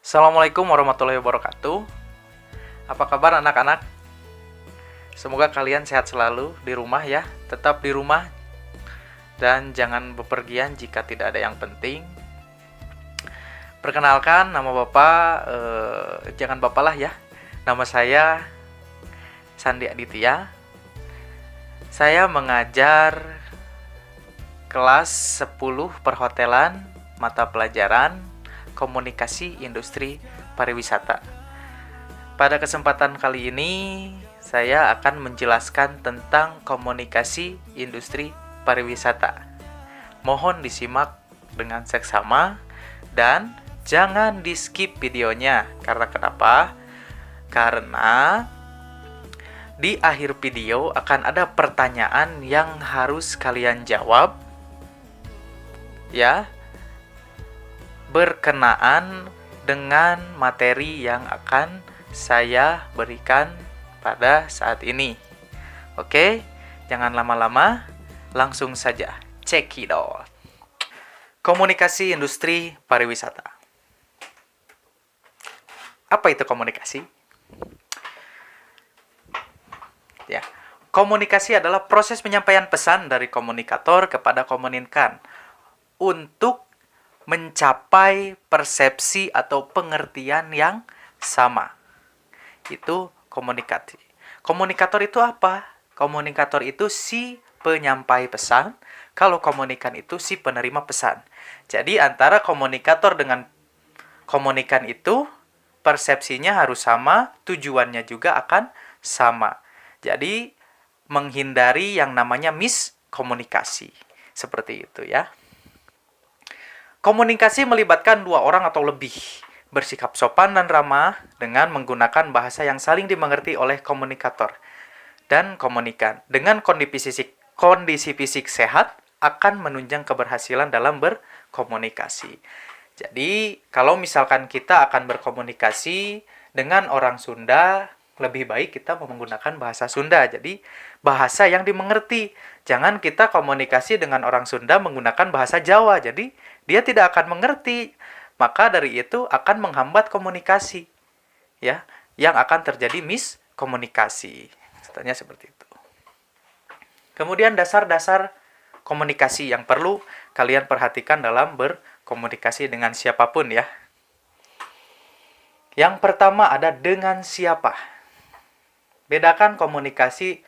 Assalamualaikum warahmatullahi wabarakatuh. Apa kabar anak-anak? Semoga kalian sehat selalu di rumah ya. Tetap di rumah dan jangan bepergian jika tidak ada yang penting. Perkenalkan, nama Bapak, jangan Bapak lah ya. Nama saya Sandi Aditya. Saya mengajar kelas 10 perhotelan, mata pelajaran Komunikasi Industri Pariwisata. Pada kesempatan kali ini, saya akan menjelaskan tentang komunikasi industri pariwisata. Mohon disimak dengan seksama dan jangan di-skip videonya. Karena kenapa? Karena di akhir video akan ada pertanyaan yang harus kalian jawab, ya, berkenaan dengan materi yang akan saya berikan pada saat ini. Oke, jangan lama-lama, langsung saja cekidot. Komunikasi industri pariwisata. Apa itu komunikasi? Ya, komunikasi adalah proses penyampaian pesan dari komunikator kepada komunikan untuk mencapai persepsi atau pengertian yang sama. Itu komunikasi. Komunikator itu apa? Komunikator itu si penyampai pesan, kalau komunikan itu si penerima pesan. Jadi antara komunikator dengan komunikan itu persepsinya harus sama, tujuannya juga akan sama. Jadi menghindari yang namanya miskomunikasi. Seperti itu ya. Komunikasi melibatkan dua orang atau lebih, bersikap sopan dan ramah dengan menggunakan bahasa yang saling dimengerti oleh komunikator dan komunikan. Dengan kondisi fisik sehat akan menunjang keberhasilan dalam berkomunikasi. Jadi, kalau misalkan kita akan berkomunikasi dengan orang Sunda, lebih baik kita menggunakan bahasa Sunda. Jadi, bahasa yang dimengerti. Jangan kita komunikasi dengan orang Sunda menggunakan bahasa Jawa. Jadi, dia tidak akan mengerti. Maka dari itu akan menghambat komunikasi. Ya, yang akan terjadi miskomunikasi. Contohnya seperti itu. Kemudian dasar-dasar komunikasi yang perlu kalian perhatikan dalam berkomunikasi dengan siapapun ya. Yang pertama ada dengan siapa. Bedakan komunikasi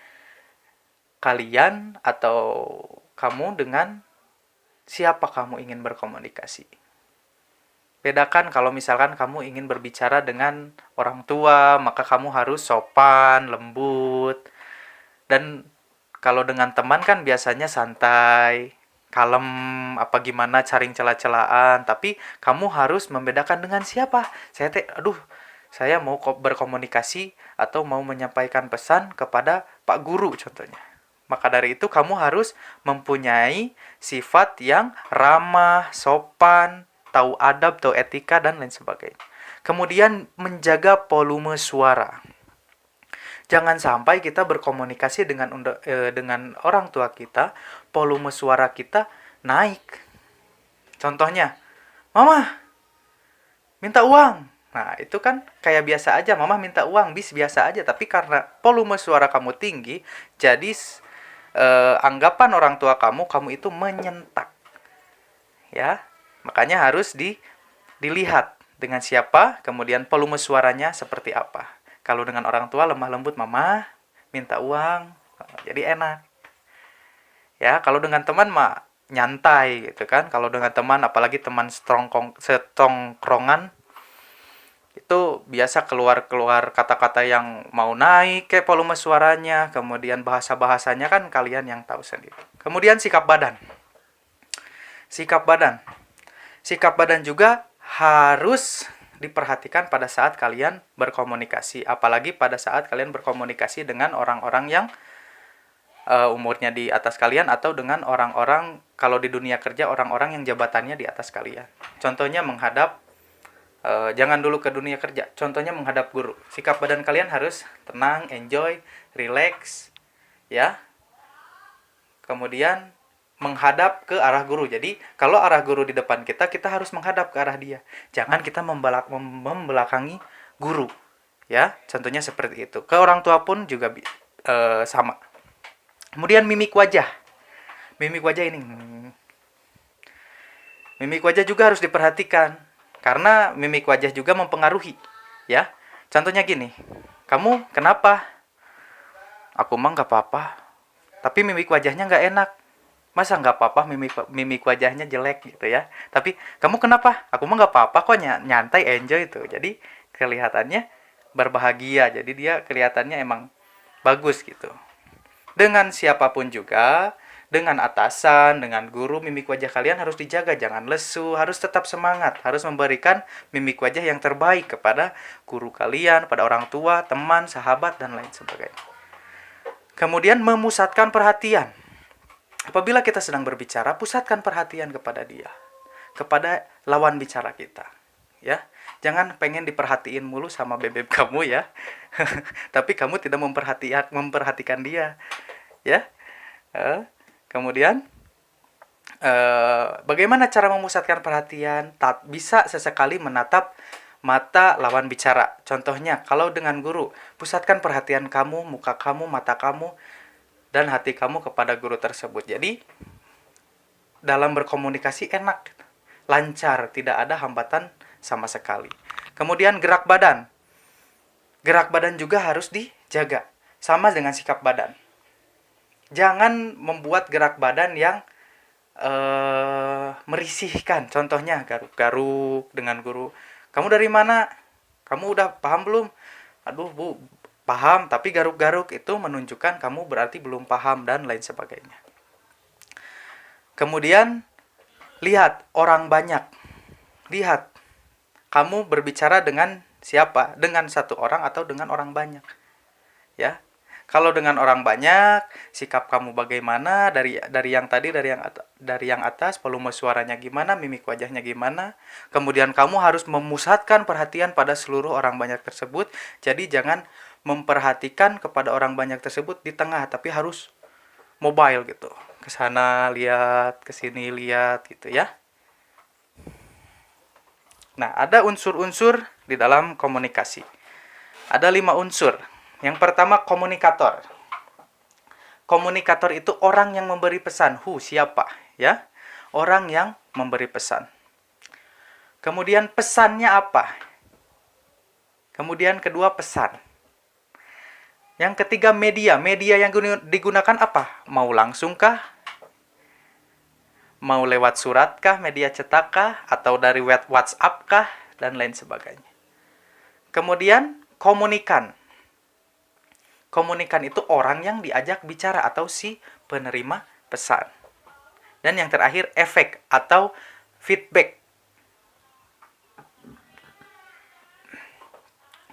kalian atau kamu dengan siapa kamu ingin berkomunikasi. Bedakan kalau misalkan kamu ingin berbicara dengan orang tua, maka kamu harus sopan, lembut. Dan kalau dengan teman kan biasanya santai, kalem, apa gimana, caring celah-celahan. Tapi kamu harus membedakan dengan siapa. Saya mau berkomunikasi atau mau menyampaikan pesan kepada Pak Guru contohnya. Maka dari itu kamu harus mempunyai sifat yang ramah, sopan, tahu adab, tahu etika, dan lain sebagainya. Kemudian menjaga volume suara. Jangan sampai kita berkomunikasi dengan orang tua kita, volume suara kita naik. Contohnya, Mama, minta uang. Nah, itu kan kayak biasa aja, Mama minta uang, biasa aja. Tapi karena volume suara kamu tinggi, jadi anggapan orang tua kamu itu menyentak. Ya, makanya harus dilihat dengan siapa, kemudian volume suaranya seperti apa. Kalau dengan orang tua lemah lembut, Mama minta uang, jadi enak. Ya, kalau dengan teman mah nyantai gitu kan. Kalau dengan teman, apalagi teman setongkrongan, itu biasa keluar kata-kata yang mau naik ke volume suaranya, kemudian bahasa-bahasanya kan kalian yang tahu sendiri. Kemudian sikap badan. Sikap badan juga harus diperhatikan pada saat kalian berkomunikasi, apalagi pada saat kalian berkomunikasi dengan orang-orang yang umurnya di atas kalian atau dengan orang-orang, kalau di dunia kerja, orang-orang yang jabatannya di atas kalian. Contohnya menghadap jangan dulu ke dunia kerja. Contohnya menghadap guru. Sikap badan kalian harus tenang, enjoy, relax, ya. Kemudian menghadap ke arah guru. Jadi kalau arah guru di depan kita, kita harus menghadap ke arah dia. Jangan kita membelakangi guru. Ya, contohnya seperti itu. Ke orang tua pun juga sama. Kemudian mimik wajah. Mimik wajah ini. Mimik wajah juga harus diperhatikan. Karena mimik wajah juga mempengaruhi. Ya, contohnya gini. Kamu kenapa? Aku mah nggak apa-apa. Tapi mimik wajahnya nggak enak. Masa nggak apa-apa mimik wajahnya jelek gitu ya. Tapi kamu kenapa? Aku mah nggak apa-apa kok, nyantai, enjoy itu. Jadi kelihatannya berbahagia. Jadi dia kelihatannya emang bagus gitu. Dengan siapapun juga, dengan atasan, dengan guru, mimik wajah kalian harus dijaga. Jangan lesu, harus tetap semangat. Harus memberikan mimik wajah yang terbaik kepada guru kalian, pada orang tua, teman, sahabat, dan lain sebagainya. Kemudian memusatkan perhatian. Apabila kita sedang berbicara, pusatkan perhatian kepada dia, kepada lawan bicara kita. Ya, jangan pengen diperhatiin mulu sama bebek kamu ya. Tapi kamu tidak memperhatikan dia. Ya. Kemudian bagaimana cara memusatkan perhatian? Bisa sesekali menatap mata lawan bicara. Contohnya, kalau dengan guru, pusatkan perhatian kamu, muka kamu, mata kamu, dan hati kamu kepada guru tersebut. Jadi dalam berkomunikasi enak, lancar, tidak ada hambatan sama sekali. Kemudian gerak badan. Gerak badan juga harus dijaga. Sama dengan sikap badan. Jangan membuat gerak badan yang merisihkan. Contohnya garuk-garuk dengan guru. Kamu dari mana? Kamu udah paham belum? Aduh bu, paham, tapi garuk-garuk itu menunjukkan kamu berarti belum paham dan lain sebagainya. Kemudian lihat orang banyak. Lihat kamu berbicara dengan siapa? Dengan satu orang atau dengan orang banyak. Ya. Kalau dengan orang banyak, sikap kamu bagaimana? Dari yang atas, volume suaranya gimana, mimik wajahnya gimana? Kemudian kamu harus memusatkan perhatian pada seluruh orang banyak tersebut. Jadi jangan memperhatikan kepada orang banyak tersebut di tengah, tapi harus mobile gitu. Ke sana lihat, ke sini lihat gitu ya. Nah, ada unsur-unsur di dalam komunikasi. Ada 5 unsur. Yang pertama, komunikator. Komunikator itu orang yang memberi pesan. Siapa? Ya, orang yang memberi pesan. Kemudian pesannya apa? Kemudian kedua, pesan. Yang ketiga, media. Media yang digunakan apa? Mau langsung kah? Mau lewat surat kah? Media cetak kah? Atau dari WhatsApp kah? Dan lain sebagainya. Kemudian, komunikan. Komunikan itu orang yang diajak bicara atau si penerima pesan. Dan yang terakhir, efek atau feedback.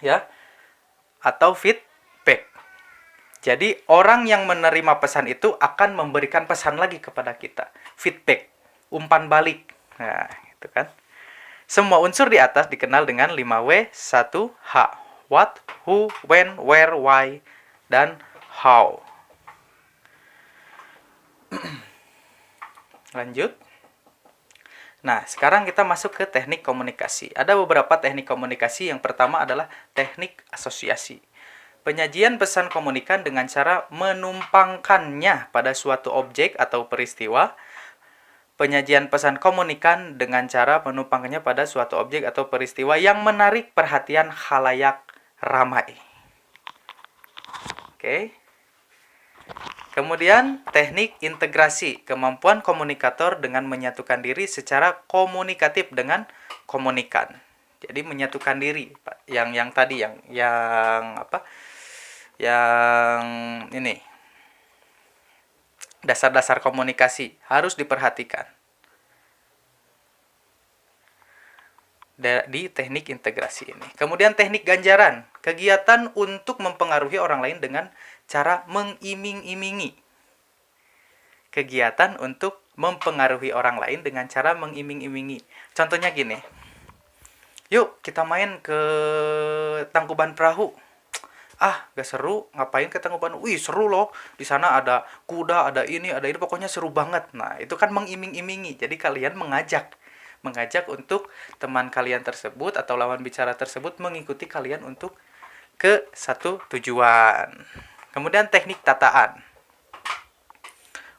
Ya. Atau feedback. Jadi orang yang menerima pesan itu akan memberikan pesan lagi kepada kita. Feedback, umpan balik. Nah, itu kan. Semua unsur di atas dikenal dengan 5W, 1H. What, who, when, where, why, dan how. Lanjut. Nah, sekarang kita masuk ke teknik komunikasi. Ada beberapa teknik komunikasi. Yang pertama adalah teknik asosiasi. Penyajian pesan komunikan dengan cara menumpangkannya pada suatu objek atau peristiwa. Penyajian pesan komunikan dengan cara menumpangkannya pada suatu objek atau peristiwa yang menarik perhatian khalayak ramai. Oke. Kemudian teknik integrasi, kemampuan komunikator dengan menyatukan diri secara komunikatif dengan komunikan. Jadi menyatukan diri, Pak. Yang tadi yang apa? Yang ini. Dasar-dasar komunikasi harus diperhatikan. Di teknik integrasi ini. Kemudian teknik ganjaran, kegiatan untuk mempengaruhi orang lain dengan cara mengiming-imingi. Kegiatan untuk mempengaruhi orang lain dengan cara mengiming-imingi. Contohnya gini. Yuk, kita main ke Tangkuban Perahu. ah gak seru, ngapain kita ngobrol, wih seru loh, di sana ada kuda, ada ini, pokoknya seru banget. Nah itu kan mengiming-imingi, jadi kalian mengajak untuk teman kalian tersebut atau lawan bicara tersebut mengikuti kalian untuk ke satu tujuan. Kemudian teknik tataan.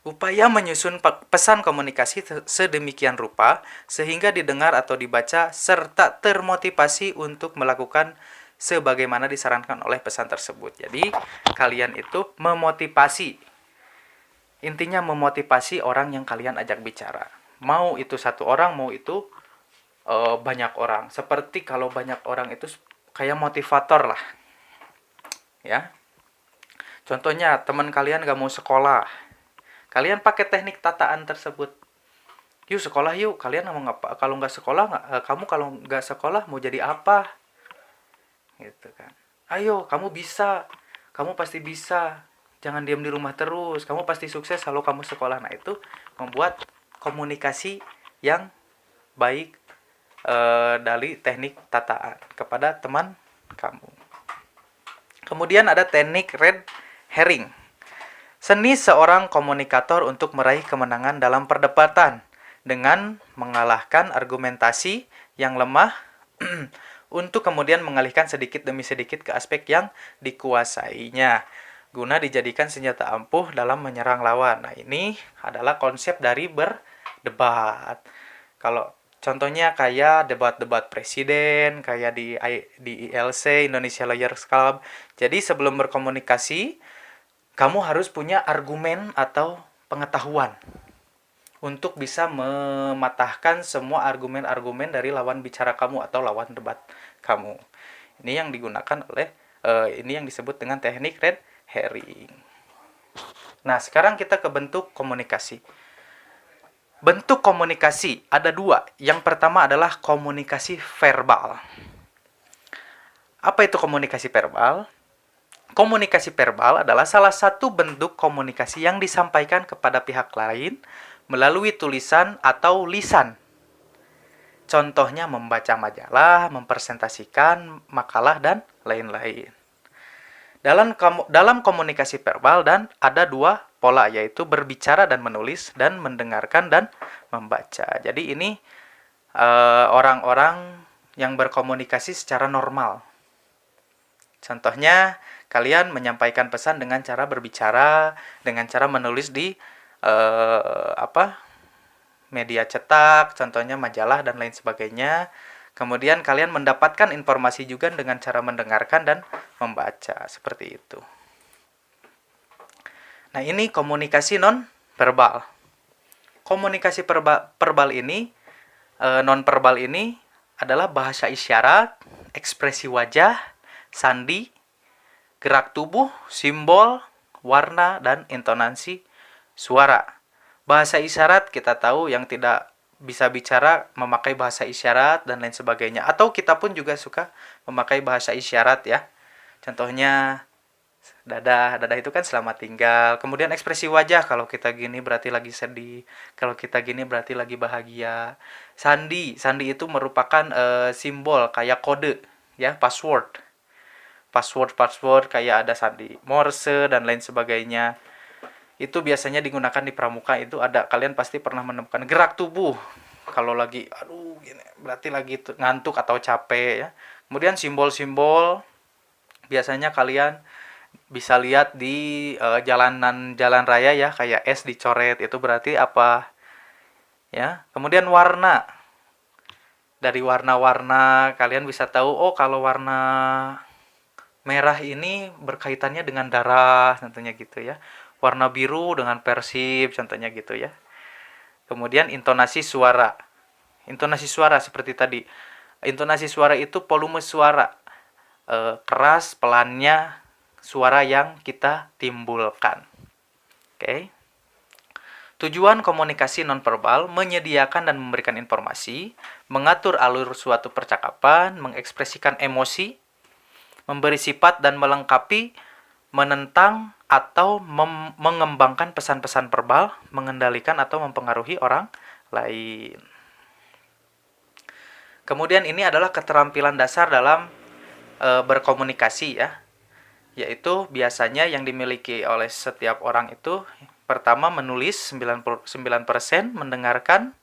Upaya menyusun pesan komunikasi sedemikian rupa sehingga didengar atau dibaca serta termotivasi untuk melakukan sebagaimana disarankan oleh pesan tersebut. Jadi, kalian itu memotivasi. Intinya memotivasi orang yang kalian ajak bicara. Mau itu satu orang, mau itu banyak orang. Seperti kalau banyak orang itu kayak motivator lah. Ya. Contohnya, teman kalian gak mau sekolah. Kalian pakai teknik tataan tersebut. Yuk sekolah yuk. Kalian mau ngapa? Kalau nggak sekolah, kamu kalau nggak sekolah mau jadi apa? Gitu kan. Ayo, kamu bisa. Kamu pasti bisa. Jangan diam di rumah terus. Kamu pasti sukses kalau kamu sekolah. Nah itu membuat komunikasi yang baik dari teknik tataan kepada teman kamu. Kemudian ada teknik red herring. Seni seorang komunikator untuk meraih kemenangan dalam perdebatan dengan mengalahkan argumentasi yang lemah untuk kemudian mengalihkan sedikit demi sedikit ke aspek yang dikuasainya guna dijadikan senjata ampuh dalam menyerang lawan. Nah, ini adalah konsep dari berdebat. Kalau contohnya kayak debat-debat presiden, kayak di ILC, Indonesia Lawyers Club. Jadi sebelum berkomunikasi, kamu harus punya argumen atau pengetahuan untuk bisa mematahkan semua argumen-argumen dari lawan bicara kamu atau lawan debat kamu. Ini yang digunakan oleh ini yang disebut dengan teknik red herring. Nah, sekarang kita ke bentuk komunikasi. Bentuk komunikasi ada dua. Yang pertama adalah komunikasi verbal. Apa itu komunikasi verbal? Komunikasi verbal adalah salah satu bentuk komunikasi yang disampaikan kepada pihak lain melalui tulisan atau lisan. Contohnya membaca majalah, mempresentasikan makalah, dan lain-lain. Dalam komunikasi verbal dan ada dua pola, yaitu berbicara dan menulis, dan mendengarkan dan membaca. Jadi ini orang-orang yang berkomunikasi secara normal. Contohnya, kalian menyampaikan pesan dengan cara berbicara, dengan cara menulis di media cetak, contohnya majalah dan lain sebagainya. Kemudian kalian mendapatkan informasi juga dengan cara mendengarkan dan membaca, seperti itu. Nah, ini komunikasi non verbal. Komunikasi verbal ini, non verbal ini adalah bahasa isyarat, ekspresi wajah, sandi, gerak tubuh, simbol, warna, dan intonasi suara. Bahasa isyarat kita tahu yang tidak bisa bicara memakai bahasa isyarat dan lain sebagainya. Atau kita pun juga suka memakai bahasa isyarat ya. Contohnya dadah itu kan selamat tinggal. Kemudian ekspresi wajah, kalau kita gini berarti lagi sedih, kalau kita gini berarti lagi bahagia. Sandi itu merupakan simbol kayak kode ya, password kayak ada sandi Morse dan lain sebagainya. Itu biasanya digunakan di pramuka. Itu ada, kalian pasti pernah menemukan gerak tubuh kalau lagi gini, berarti lagi ngantuk atau capek ya. Kemudian simbol-simbol biasanya kalian bisa lihat di jalan raya ya, kayak S dicoret, itu berarti apa ya. Kemudian warna, dari warna-warna kalian bisa tahu, oh kalau warna merah ini berkaitannya dengan darah, contohnya gitu ya. Warna biru dengan Persib, contohnya gitu ya. Kemudian intonasi suara. Intonasi suara seperti tadi. Intonasi suara itu volume suara. Keras, pelannya, suara yang kita timbulkan. Oke. Tujuan komunikasi nonverbal menyediakan dan memberikan informasi, mengatur alur suatu percakapan, mengekspresikan emosi, memberi sifat dan melengkapi, menentang atau mengembangkan pesan-pesan verbal, mengendalikan atau mempengaruhi orang lain. Kemudian ini adalah keterampilan dasar dalam berkomunikasi ya. yaitu biasanya yang dimiliki oleh setiap orang itu pertama menulis 99%, mendengarkan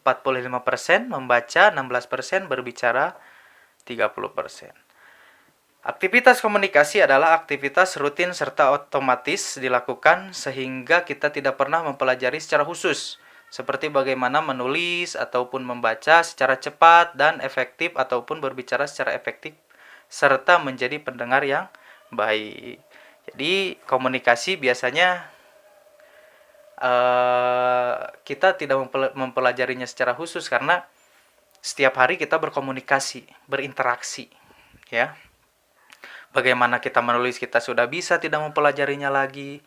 45%, membaca 16%, berbicara 30%. Aktivitas komunikasi adalah aktivitas rutin serta otomatis dilakukan sehingga kita tidak pernah mempelajari secara khusus, seperti bagaimana menulis ataupun membaca secara cepat dan efektif ataupun berbicara secara efektif serta menjadi pendengar yang baik. Jadi komunikasi biasanya kita tidak mempelajarinya secara khusus karena setiap hari kita berkomunikasi, berinteraksi, ya. Bagaimana kita menulis kita sudah bisa tidak mempelajarinya lagi.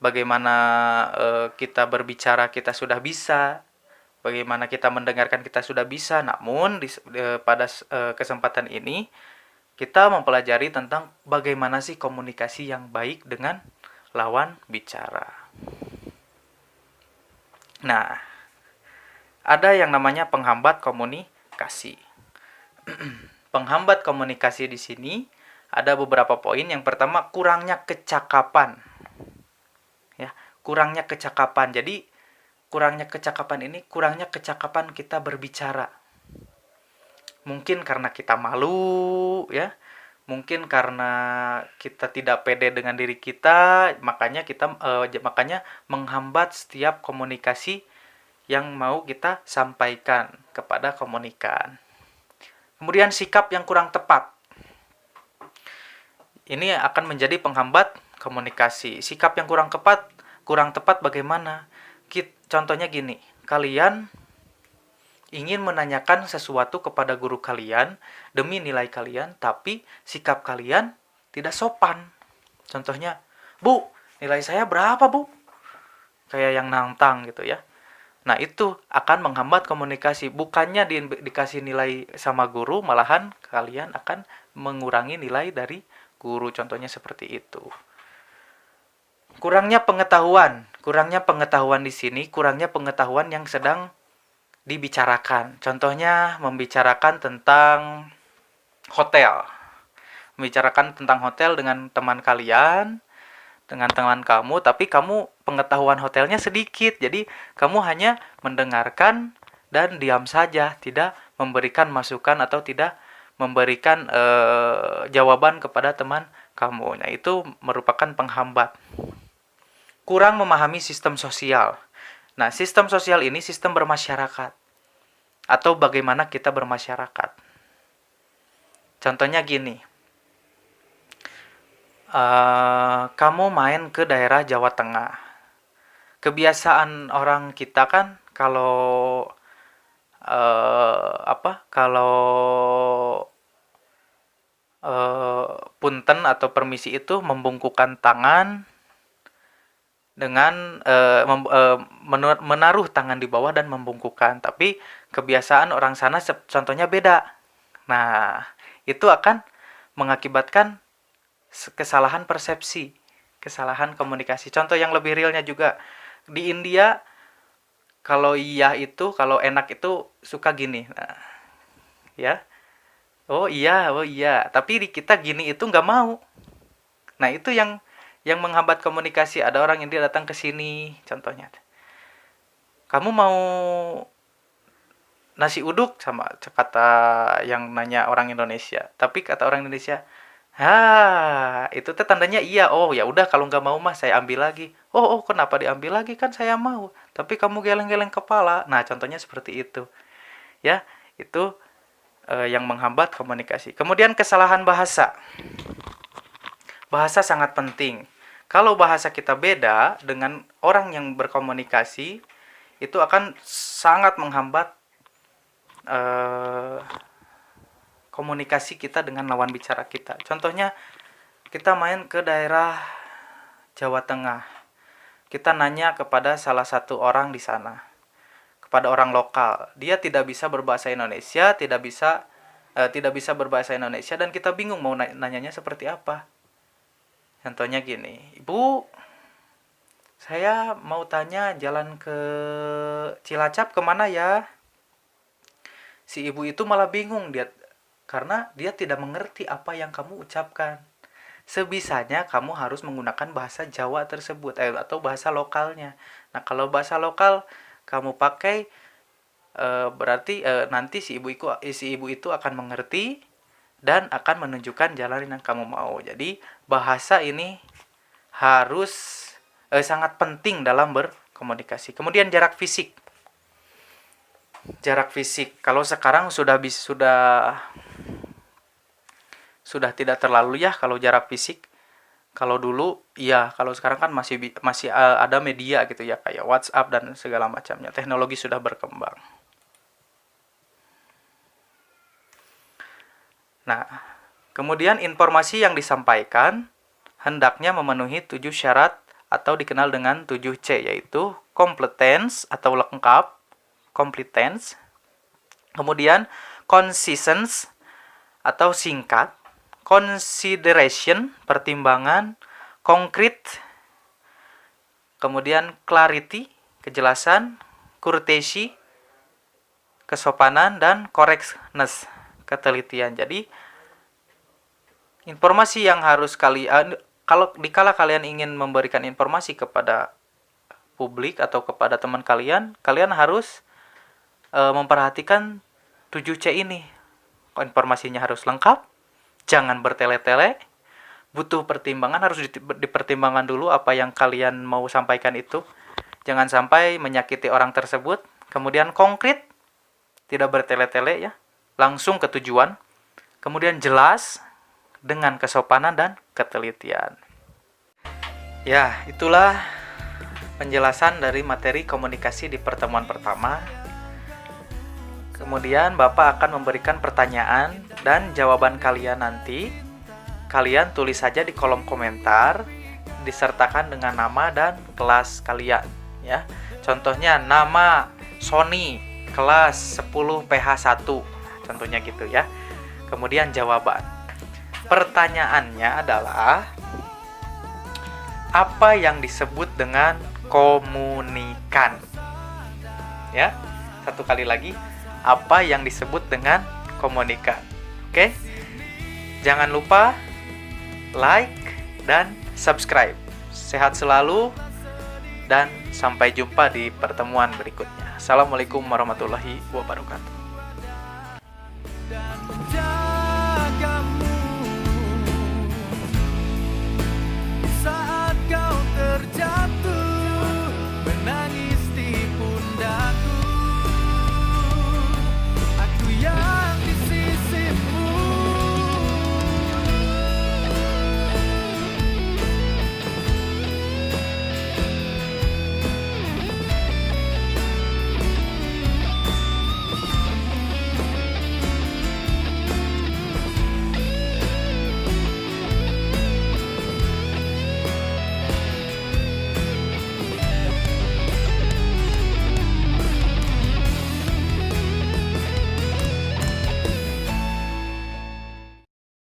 Bagaimana kita berbicara kita sudah bisa. Bagaimana kita mendengarkan kita sudah bisa. Namun pada kesempatan ini kita mempelajari tentang bagaimana sih komunikasi yang baik dengan lawan bicara. Nah, ada yang namanya penghambat komunikasi. Penghambat komunikasi di sini ada beberapa poin. Yang pertama, kurangnya kecakapan. Ya, kurangnya kecakapan. Jadi, kurangnya kecakapan ini kurangnya kecakapan kita berbicara. Mungkin karena kita malu, ya. Mungkin karena kita tidak pede dengan diri kita, makanya menghambat setiap komunikasi yang mau kita sampaikan kepada komunikan. Kemudian sikap yang kurang tepat. Ini akan menjadi penghambat komunikasi. Sikap yang kurang tepat bagaimana? Contohnya gini, kalian ingin menanyakan sesuatu kepada guru kalian demi nilai kalian, tapi sikap kalian tidak sopan. Contohnya, "Bu, nilai saya berapa, Bu?" Kayak yang nantang gitu ya. Nah, itu akan menghambat komunikasi. Bukannya dikasih nilai sama guru, malahan kalian akan mengurangi nilai dari guru. Contohnya seperti itu. Kurangnya pengetahuan di sini, kurangnya pengetahuan yang sedang dibicarakan. Contohnya membicarakan tentang hotel. Membicarakan tentang hotel dengan teman kalian, dengan teman kamu, tapi kamu pengetahuan hotelnya sedikit. Jadi kamu hanya mendengarkan dan diam saja, tidak memberikan masukan atau tidak memberikan jawaban kepada teman kamu. Nah, itu merupakan penghambat. Kurang memahami sistem sosial. Nah, sistem sosial ini sistem bermasyarakat atau bagaimana kita bermasyarakat. Contohnya gini, kamu main ke daerah Jawa Tengah. Kebiasaan orang kita kan kalau punten atau permisi itu membungkukkan tangan dengan menaruh tangan di bawah dan membungkukkan. Tapi kebiasaan orang sana contohnya beda. Nah, itu akan mengakibatkan kesalahan persepsi, kesalahan komunikasi. Contoh yang lebih realnya juga di India, kalau kalau enak itu suka gini. Nah, ya. Oh iya. Tapi di kita gini itu nggak mau. Nah, itu yang menghambat komunikasi. Ada orang India datang ke sini, contohnya. Kamu mau nasi uduk sama kata yang nanya orang Indonesia. Tapi kata orang Indonesia, itu teh tandanya iya. Oh, ya udah kalau nggak mau mah saya ambil lagi. Oh, kenapa diambil lagi? Kan saya mau. Tapi kamu geleng-geleng kepala. Nah, contohnya seperti itu. Ya, itu yang menghambat komunikasi. Kemudian kesalahan bahasa. Bahasa sangat penting. Kalau bahasa kita beda dengan orang yang berkomunikasi, itu akan sangat menghambat komunikasi kita dengan lawan bicara kita. Contohnya, kita main ke daerah Jawa Tengah. Kita nanya kepada salah satu orang di sana, kepada orang lokal. Dia tidak bisa berbahasa Indonesia, tidak bisa berbahasa Indonesia, dan kita bingung mau nanyanya seperti apa. Contohnya gini, "Ibu, saya mau tanya jalan ke Cilacap kemana ya?" Si ibu itu malah bingung karena dia tidak mengerti apa yang kamu ucapkan. sebisanya kamu harus menggunakan bahasa Jawa tersebut atau bahasa lokalnya. Nah, kalau bahasa lokal kamu pakai berarti nanti si ibu itu akan mengerti dan akan menunjukkan jalan yang kamu mau. Jadi bahasa ini harus sangat penting dalam berkomunikasi. Kemudian jarak fisik. Jarak fisik. Kalau sekarang sudah tidak terlalu ya kalau jarak fisik. Kalau dulu iya, kalau sekarang kan masih ada media gitu ya, kayak WhatsApp dan segala macamnya. Teknologi sudah berkembang. Nah, kemudian informasi yang disampaikan hendaknya memenuhi 7 syarat atau dikenal dengan 7C, yaitu competence atau lengkap, competence. Kemudian consistence atau singkat, consideration, pertimbangan, concrete, kemudian clarity, kejelasan, courtesy, kesopanan, dan correctness, ketelitian. Jadi informasi yang harus dikala kalian ingin memberikan informasi kepada publik atau kepada teman kalian harus memperhatikan 7C ini. Informasinya harus lengkap, jangan bertele-tele, butuh pertimbangan, harus dipertimbangkan dulu apa yang kalian mau sampaikan itu. Jangan sampai menyakiti orang tersebut. Kemudian konkret, tidak bertele-tele ya, langsung ke tujuan. Kemudian jelas, dengan kesopanan dan ketelitian. Ya, itulah penjelasan dari materi komunikasi di pertemuan pertama. Kemudian Bapak akan memberikan pertanyaan dan jawaban kalian nanti. Kalian tulis saja di kolom komentar, disertakan dengan nama dan kelas kalian ya. Contohnya nama Sony kelas 10 PH1. Contohnya gitu ya. Kemudian jawaban. Pertanyaannya adalah, apa yang disebut dengan komunikan? Ya, satu kali lagi, apa yang disebut dengan komunikan? Oke? Jangan lupa like dan subscribe. Sehat selalu dan sampai jumpa di pertemuan berikutnya. Assalamualaikum warahmatullahi wabarakatuh.